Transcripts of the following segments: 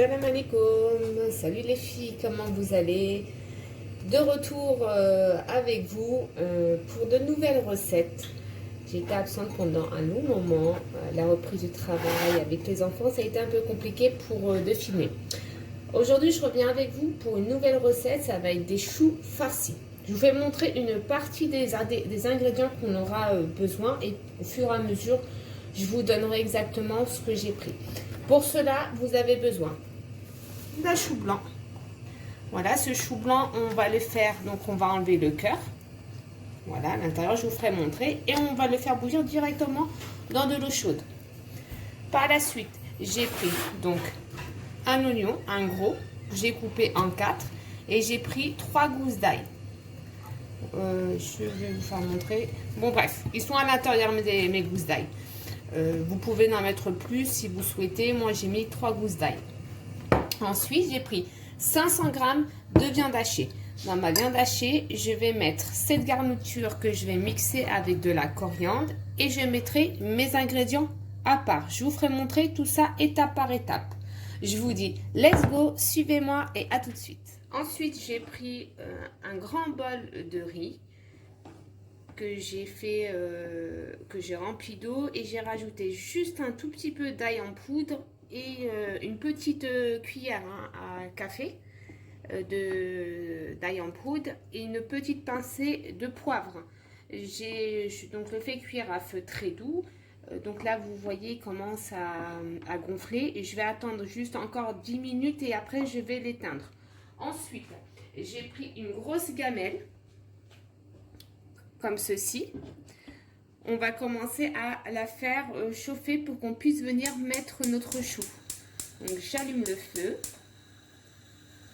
Salam alaikum, salut les filles, comment vous allez? De retour avec vous pour de nouvelles recettes. J'étais absente pendant un long moment, la reprise du travail avec les enfants, ça a été un peu compliqué pour de filmer. Aujourd'hui, je reviens avec vous pour une nouvelle recette, ça va être des choux farcis. Je vous vais montrer une partie des ingrédients qu'on aura besoin et au fur et à mesure, je vous donnerai exactement ce que j'ai pris. Pour cela, vous avez besoin d'un chou blanc. Voilà, ce chou blanc, on va le faire, donc on va enlever le cœur. Voilà, à l'intérieur, je vous ferai montrer. Et on va le faire bouillir directement dans de l'eau chaude. Par la suite, j'ai pris donc un oignon, un gros, j'ai coupé en 4 et j'ai pris 3 gousses d'ail. Je vais vous faire montrer. Bon, bref, ils sont à l'intérieur mes gousses d'ail. Vous pouvez en mettre plus si vous souhaitez. Moi, j'ai mis 3 gousses d'ail. Ensuite, j'ai pris 500 g de viande hachée. Dans ma viande hachée, je vais mettre cette garniture que je vais mixer avec de la coriandre et je mettrai mes ingrédients à part. Je vous ferai montrer tout ça étape par étape. Je vous dis let's go, suivez-moi et à tout de suite. Ensuite, j'ai pris un grand bol de riz que j'ai fait, que j'ai rempli d'eau et j'ai rajouté juste un tout petit peu d'ail en poudre et une petite cuillère à café d'ail en poudre et une petite pincée de poivre. J'ai donc le fait cuire à feu très doux. Donc là, vous voyez, il commence à gonfler et je vais attendre juste encore 10 minutes et après, je vais l'éteindre. Ensuite, j'ai pris une grosse gamelle comme ceci. On va commencer à la faire chauffer pour qu'on puisse venir mettre notre chou. Donc j'allume le feu,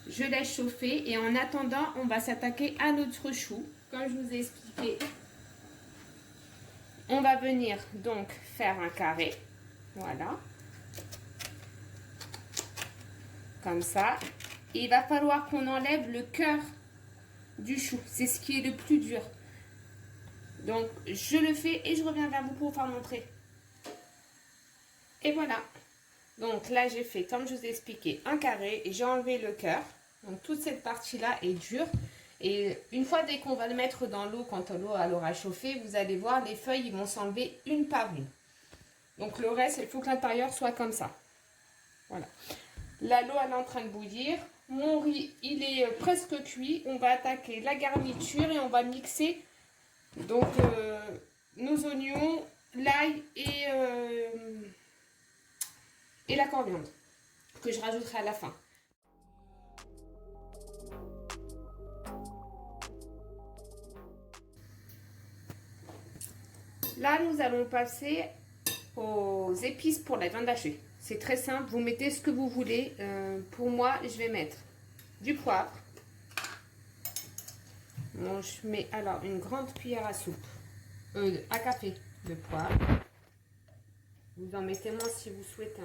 je laisse chauffer et en attendant, on va s'attaquer à notre chou. Comme je vous ai expliqué, on va venir donc faire un carré, voilà, comme ça. Et il va falloir qu'on enlève le cœur du chou, c'est ce qui est le plus dur. Donc je le fais et je reviens vers vous pour vous faire montrer. Et voilà. Donc là j'ai fait, comme je vous ai expliqué, un carré et j'ai enlevé le cœur. Donc toute cette partie-là est dure. Et une fois dès qu'on va le mettre dans l'eau, quand l'eau aura chauffé, vous allez voir, les feuilles ils vont s'enlever une par une. Donc le reste, il faut que l'intérieur soit comme ça. Voilà. Là, l'eau elle est en train de bouillir. Mon riz, il est presque cuit. On va attaquer la garniture et on va mixer donc nos oignons, l'ail et la coriandre que je rajouterai à la fin. Là, nous allons passer aux épices pour la viande hachée. C'est très simple, vous mettez ce que vous voulez. Pour moi, je vais mettre du poivre. Bon, je mets alors une grande cuillère à soupe, à café de poivre. Vous en mettez moins si vous souhaitez.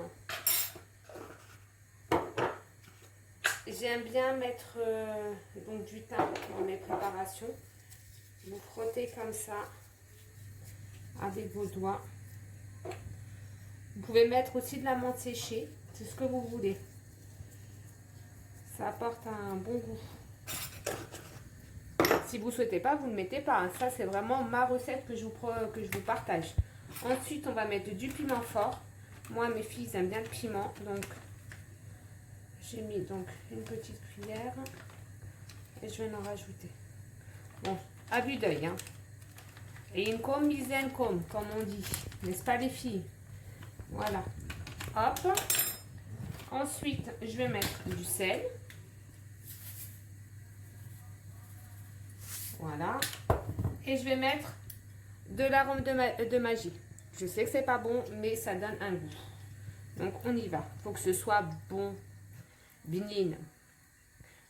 J'aime bien mettre donc du thym dans mes préparations. Vous frottez comme ça avec vos doigts. Vous pouvez mettre aussi de la menthe séchée, c'est ce que vous voulez. Ça apporte un bon goût. Si vous ne souhaitez pas, vous ne mettez pas. Hein. Ça, c'est vraiment ma recette que je vous partage. Ensuite, on va mettre du piment fort. Moi, mes filles aiment bien le piment, donc j'ai mis donc une petite cuillère et je vais en rajouter. Bon, à vue d'œil, hein. Et une comme mise comme on dit, n'est-ce pas les filles? Voilà. Hop. Ensuite, je vais mettre du sel. Voilà. Et je vais mettre de l'arôme de magie. Je sais que c'est pas bon, mais ça donne un goût. Donc, on y va. Il faut que ce soit bon. Bénigne.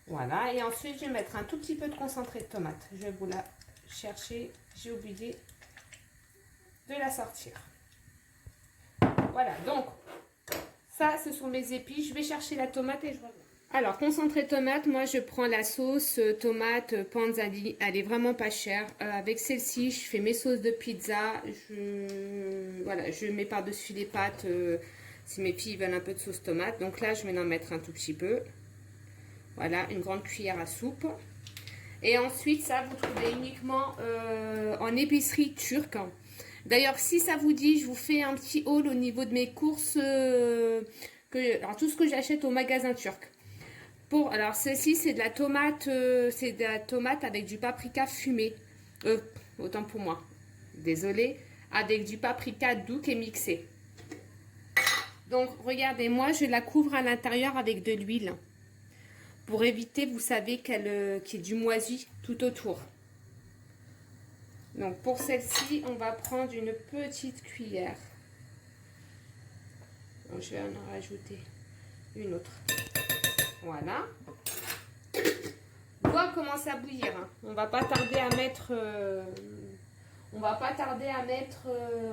Voilà. Et ensuite, je vais mettre un tout petit peu de concentré de tomate. Je vais vous la chercher. J'ai oublié de la sortir. Voilà. Donc, ça, ce sont mes épices. Je vais chercher la tomate et je reviens. Alors, concentré tomate, moi, je prends la sauce tomate Panzani. Elle est vraiment pas chère. Avec celle-ci, je fais mes sauces de pizza. Voilà, je mets par-dessus les pâtes si mes filles veulent un peu de sauce tomate. Donc là, je vais en mettre un tout petit peu. Voilà, une grande cuillère à soupe. Et ensuite, ça, vous trouvez uniquement en épicerie turque. D'ailleurs, si ça vous dit, je vous fais un petit haul au niveau de mes courses, alors tout ce que j'achète au magasin turc. Alors, celle-ci, c'est de la tomate, avec du paprika fumé. Autant pour moi. Désolée. Avec du paprika doux qui est mixé. Donc, regardez, moi, je la couvre à l'intérieur avec de l'huile. Pour éviter, vous savez, qu'il y ait du moisi tout autour. Donc, pour celle-ci, on va prendre une petite cuillère. Donc, je vais en rajouter une autre. Voilà. L'eau commence à bouillir. Hein. On va pas tarder à mettre,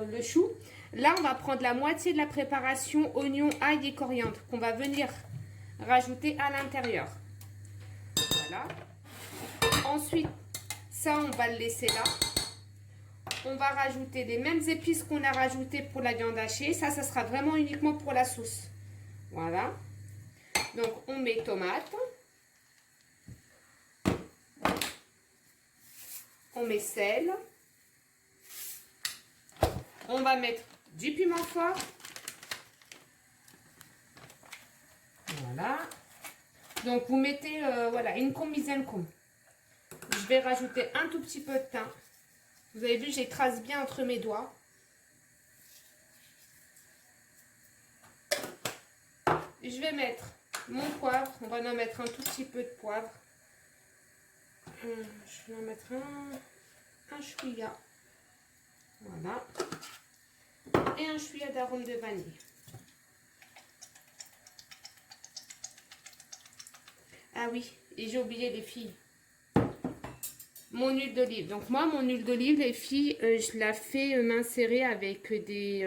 le chou. Là, on va prendre la moitié de la préparation oignon, ail et coriandre qu'on va venir rajouter à l'intérieur. Voilà. Ensuite, ça, on va le laisser là. On va rajouter les mêmes épices qu'on a rajoutées pour la viande hachée. Ça sera vraiment uniquement pour la sauce. Voilà. Donc, on met tomate. On met sel. On va mettre du piment fort. Voilà. Donc, vous mettez voilà, une combinaison. Je vais rajouter un tout petit peu de thym. Vous avez vu, j'écrase bien entre mes doigts. Je vais mettre mon poivre. On va en mettre un tout petit peu de poivre. Je vais en mettre un chouïa. Voilà. Et un chouïa d'arôme de vanille. Ah oui, et j'ai oublié les filles. Mon huile d'olive. Donc moi, mon huile d'olive, les filles, je la fais m'insérer avec des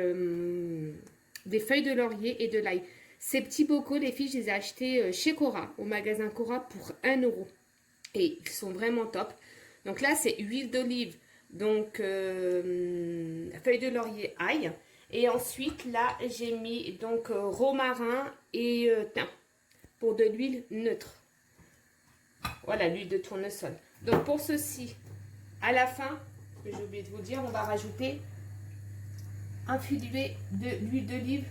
feuilles de laurier et de l'ail. Ces petits bocaux, les filles, je les ai achetés chez Cora, au magasin Cora pour 1 €. Et ils sont vraiment top. Donc là, c'est huile d'olive, donc feuilles de laurier, ail. Et ensuite, là, j'ai mis donc romarin et thym pour de l'huile neutre. Voilà, l'huile de tournesol. Donc pour ceci, à la fin, j'ai oublié de vous dire, on va rajouter un filet de l'huile d'olive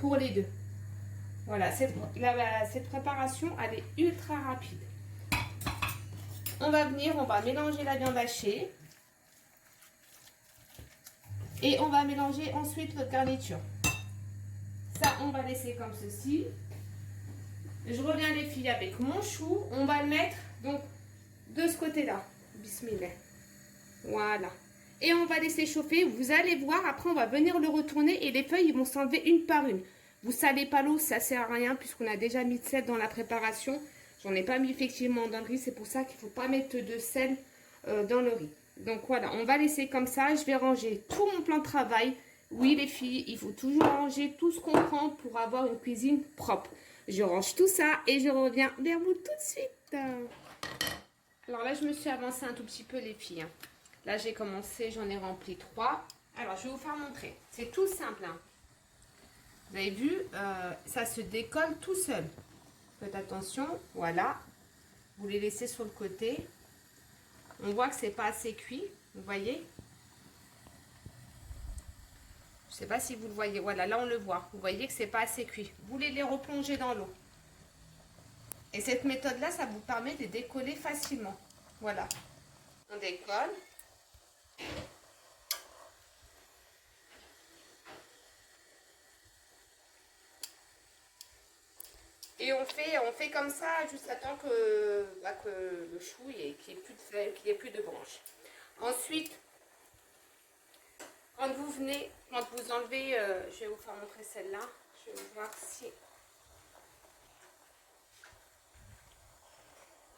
pour les deux. Voilà, cette préparation, elle est ultra rapide. On va mélanger la viande hachée. Et on va mélanger ensuite notre garniture. Ça, on va laisser comme ceci. Je reviens les filles avec mon chou. On va le mettre donc de ce côté-là. Bismillah. Voilà. Et on va laisser chauffer. Vous allez voir, après on va venir le retourner et les feuilles ils vont s'enlever une par une. Vous salez pas l'eau, ça sert à rien puisqu'on a déjà mis de sel dans la préparation. J'en ai pas mis effectivement dans le riz, c'est pour ça qu'il ne faut pas mettre de sel dans le riz. Donc voilà, on va laisser comme ça. Je vais ranger tout mon plan de travail. Oui les filles, il faut toujours ranger tout ce qu'on prend pour avoir une cuisine propre. Je range tout ça et je reviens vers vous tout de suite. Alors là, je me suis avancée un tout petit peu les filles. Hein. Là, j'ai commencé, j'en ai rempli 3. Alors, je vais vous faire montrer. C'est tout simple. Hein. Vous avez vu, ça se décolle tout seul. Faites attention, voilà. Vous les laissez sur le côté. On voit que c'est pas assez cuit, vous voyez. Je sais pas si vous le voyez. Voilà, là on le voit. Vous voyez que c'est pas assez cuit. Vous les replongez dans l'eau. Et cette méthode-là, ça vous permet de décoller facilement. Voilà. On décolle. Et on fait comme ça jusqu'à temps que le chou, qu'il n'y ait plus de branches. Ensuite, quand vous enlevez, je vais vous faire montrer celle-là. Je vais voir si...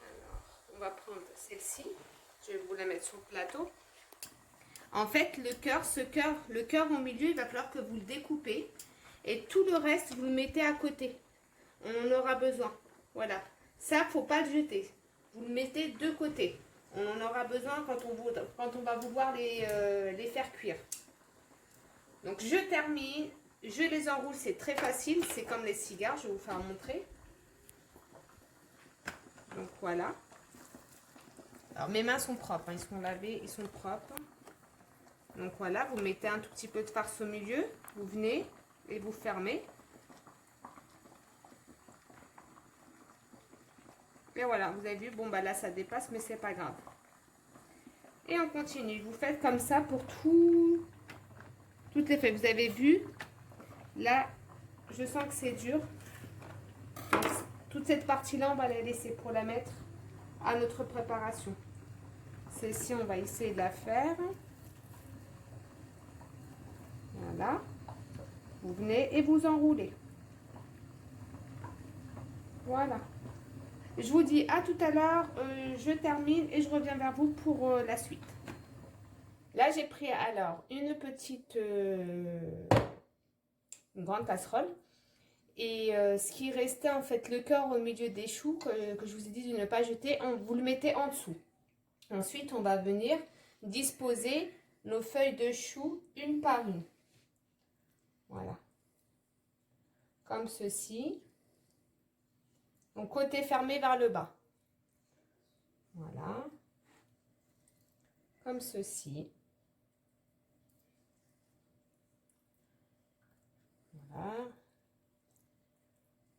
Alors, on va prendre celle-ci. Je vais vous la mettre sur le plateau. En fait, le cœur au milieu, il va falloir que vous le découpez. Et tout le reste, vous le mettez à côté. On en aura besoin. Voilà. Ça, faut pas le jeter. Vous le mettez de côté. On en aura besoin quand on va vouloir les faire cuire. Donc, je termine. je les enroule, c'est très facile, c'est comme les cigares, je vais vous faire montrer. Donc voilà. Alors mes mains sont propres, hein, ils sont lavés, ils sont propres. Donc voilà, vous mettez un tout petit peu de farce au milieu, vous venez et vous fermez. Et voilà, vous avez vu, bon bah là ça dépasse, mais c'est pas grave. Et on continue, vous faites comme ça pour toutes les feuilles. Vous avez vu, là, je sens que c'est dur. Donc, toute cette partie-là, on va la laisser pour la mettre à notre préparation. Celle-ci, on va essayer de la faire. Voilà. Vous venez et vous enroulez. Voilà. Je vous dis à tout à l'heure, je termine et je reviens vers vous pour la suite. Là, j'ai pris alors une grande casserole. Et ce qui restait, en fait, le cœur au milieu des choux que je vous ai dit de ne pas jeter, vous le mettez en dessous. Ensuite, on va venir disposer nos feuilles de choux une par une. Voilà. Comme ceci. Donc, côté fermé vers le bas. Voilà. Comme ceci. Voilà.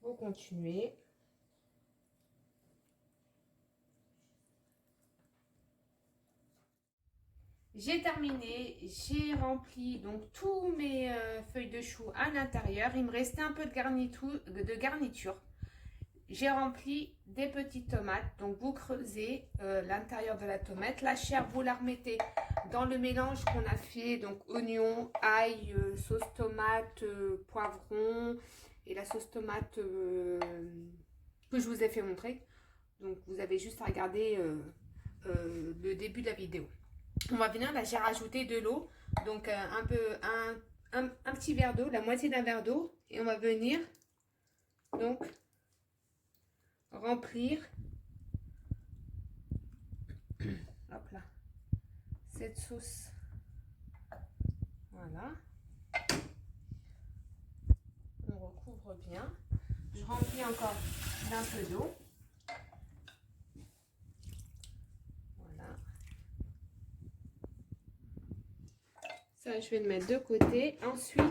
Vous continuez. J'ai terminé, j'ai rempli donc tous mes feuilles de chou à l'intérieur. Il me restait un peu de garniture. J'ai rempli des petites tomates. Donc vous creusez l'intérieur de la tomate. La chair, vous la remettez dans le mélange qu'on a fait. Donc oignon, ail, sauce tomate, poivron et la sauce tomate que je vous ai fait montrer. Donc vous avez juste à regarder le début de la vidéo. On va venir, là j'ai rajouté de l'eau, donc un petit verre d'eau, la moitié d'un verre d'eau, et on va venir donc remplir, hop là, cette sauce, voilà, on recouvre bien, je remplis encore d'un peu d'eau. Ça, je vais le mettre de côté. Ensuite,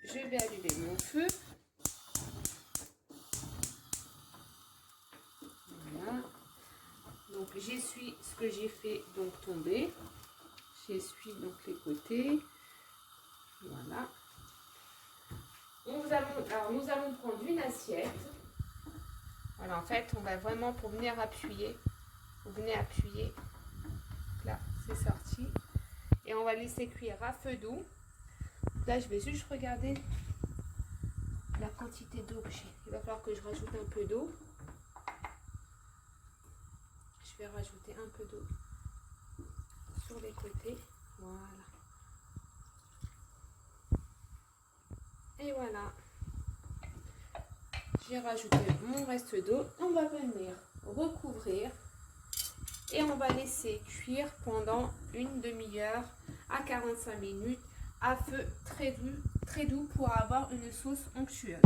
je vais allumer mon feu. Voilà. Donc, j'essuie ce que j'ai fait donc tomber. J'essuie donc les côtés. Voilà. Nous allons prendre une assiette. Voilà, en fait, on va vraiment pour venir appuyer. Vous venez appuyer. Là, c'est sorti. Et on va laisser cuire à feu doux. Là, je vais juste regarder la quantité d'eau que j'ai. Il va falloir que je rajoute un peu d'eau. Je vais rajouter un peu d'eau sur les côtés. Voilà. Et voilà. J'ai rajouté mon reste d'eau. On va venir recouvrir. Et on va laisser cuire pendant une demi-heure à 45 minutes à feu très doux pour avoir une sauce onctueuse.